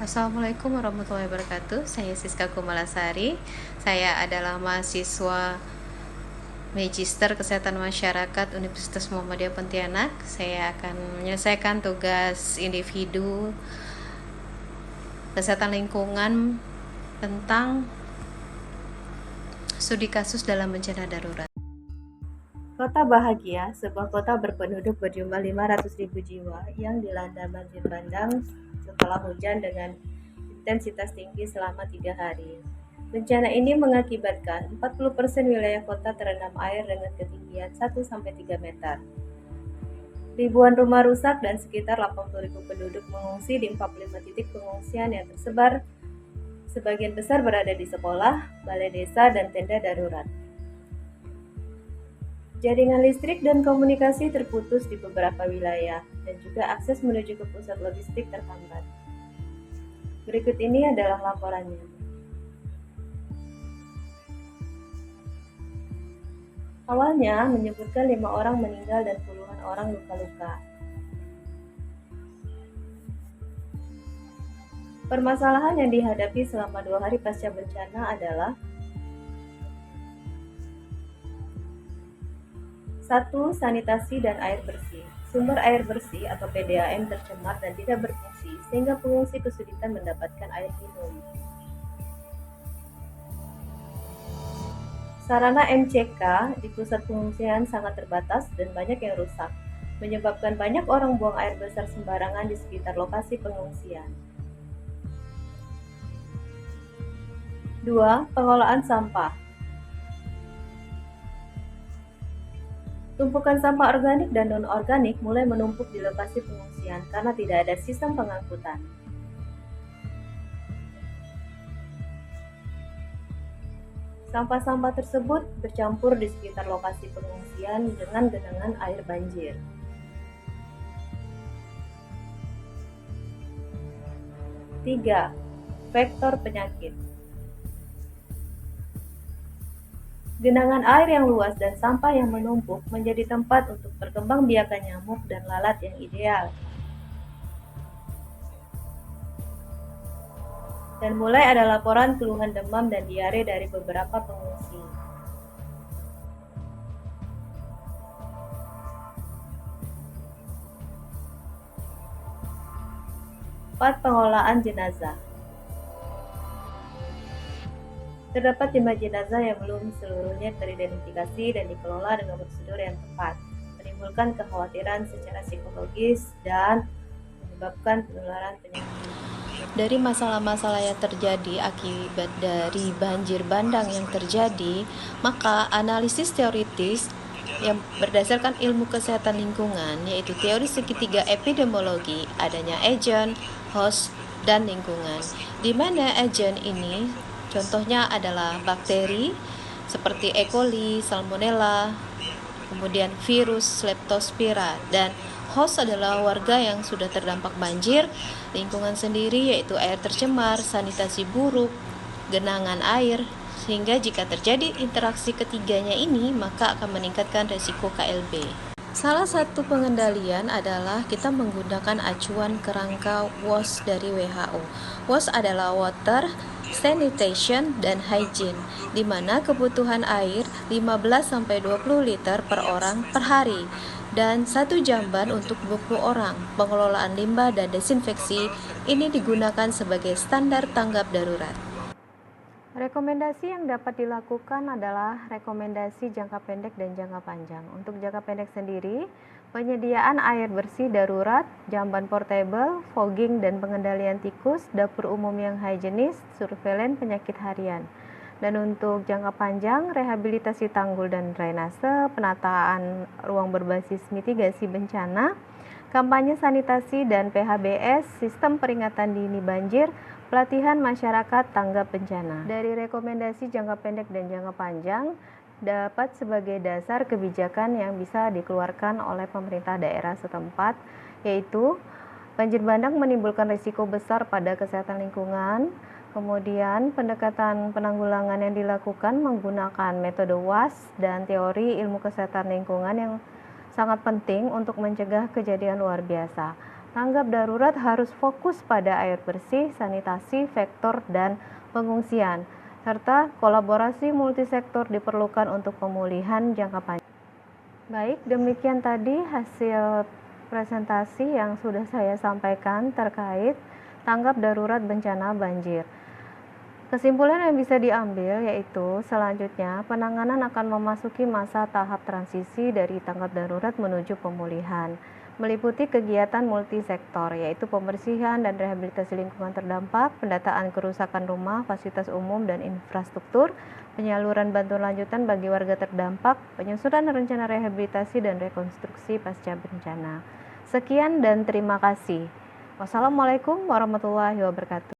Assalamualaikum warahmatullahi wabarakatuh. Saya Siska Kumalasari. Saya adalah mahasiswa Magister Kesehatan Masyarakat Universitas Muhammadiyah Pontianak. Saya akan menyelesaikan tugas individu kesehatan lingkungan tentang studi kasus dalam bencana darurat. Kota Bahagia, sebuah kota berpenduduk berjumlah 500.000 jiwa yang dilanda banjir bandang setelah hujan dengan intensitas tinggi selama 3 hari. Bencana ini mengakibatkan 40% wilayah kota terendam air dengan ketinggian 1-3 meter. Ribuan rumah rusak dan sekitar 80.000 penduduk mengungsi di 45 titik pengungsian yang tersebar. Sebagian besar berada di sekolah, balai desa, dan tenda darurat. Jaringan listrik dan komunikasi terputus di beberapa wilayah, dan juga akses menuju ke pusat logistik terhambat. Berikut ini adalah laporannya. Awalnya menyebutkan 5 orang meninggal dan puluhan orang luka-luka. Permasalahan yang dihadapi selama 2 hari pasca bencana adalah 1. Sanitasi dan air bersih. Sumber air bersih atau PDAM tercemar dan tidak berfungsi, sehingga pengungsi kesulitan mendapatkan air minum. Sarana MCK di pusat pengungsian sangat terbatas dan banyak yang rusak, menyebabkan banyak orang buang air besar sembarangan di sekitar lokasi pengungsian. 2. Pengelolaan sampah. Tumpukan sampah organik dan non-organik mulai menumpuk di lokasi pengungsian karena tidak ada sistem pengangkutan. Sampah-sampah tersebut bercampur di sekitar lokasi pengungsian dengan genangan air banjir. Tiga, vektor penyakit. Genangan air yang luas dan sampah yang menumpuk menjadi tempat untuk perkembangbiakan nyamuk dan lalat yang ideal. Dan mulai ada laporan keluhan demam dan diare dari beberapa pengungsi. 4. Pengelolaan jenazah. Terdapat 5 jenazah yang belum seluruhnya teridentifikasi dan dikelola dengan prosedur yang tepat, menimbulkan kekhawatiran secara psikologis dan menyebabkan penularan penyakit. Dari masalah-masalah yang terjadi akibat dari banjir bandang yang terjadi, maka analisis teoritis yang berdasarkan ilmu kesehatan lingkungan, yaitu teori segitiga epidemiologi, adanya agent, host, dan lingkungan, di mana agent ini contohnya adalah bakteri seperti E. coli, Salmonella, kemudian virus Leptospira, dan host adalah warga yang sudah terdampak banjir, lingkungan sendiri yaitu air tercemar, sanitasi buruk, genangan air, sehingga jika terjadi interaksi ketiganya ini maka akan meningkatkan resiko KLB. Salah satu pengendalian adalah kita menggunakan acuan kerangka WOS dari WHO. WOS adalah Water, Sanitation, dan Hygiene, di mana kebutuhan air 15-20 liter per orang per hari dan 1 jamban untuk 20 orang. Pengelolaan limbah dan desinfeksi ini digunakan sebagai standar tanggap darurat. Rekomendasi yang dapat dilakukan adalah rekomendasi jangka pendek dan jangka panjang. Untuk jangka pendek sendiri, penyediaan air bersih darurat, jamban portable, fogging dan pengendalian tikus, dapur umum yang higienis, surveillance penyakit harian. Dan untuk jangka panjang, rehabilitasi tanggul dan drainase, penataan ruang berbasis mitigasi bencana, kampanye sanitasi dan PHBS, sistem peringatan dini banjir, pelatihan masyarakat tanggap bencana. Dari rekomendasi jangka pendek dan jangka panjang dapat sebagai dasar kebijakan yang bisa dikeluarkan oleh pemerintah daerah setempat, yaitu banjir bandang menimbulkan risiko besar pada kesehatan lingkungan. Kemudian pendekatan penanggulangan yang dilakukan menggunakan metode WAS dan teori ilmu kesehatan lingkungan yang sangat penting untuk mencegah kejadian luar biasa. Tanggap darurat harus fokus pada air bersih, sanitasi, vektor, dan pengungsian, serta kolaborasi multisektor diperlukan untuk pemulihan jangka panjang. Baik, demikian tadi hasil presentasi yang sudah saya sampaikan terkait tanggap darurat bencana banjir. Kesimpulan yang bisa diambil yaitu selanjutnya penanganan akan memasuki masa tahap transisi dari tanggap darurat menuju pemulihan, meliputi kegiatan multisektor yaitu pembersihan dan rehabilitasi lingkungan terdampak, pendataan kerusakan rumah, fasilitas umum dan infrastruktur, penyaluran bantuan lanjutan bagi warga terdampak, penyusunan rencana rehabilitasi dan rekonstruksi pasca bencana. Sekian dan terima kasih. Wassalamualaikum warahmatullahi wabarakatuh.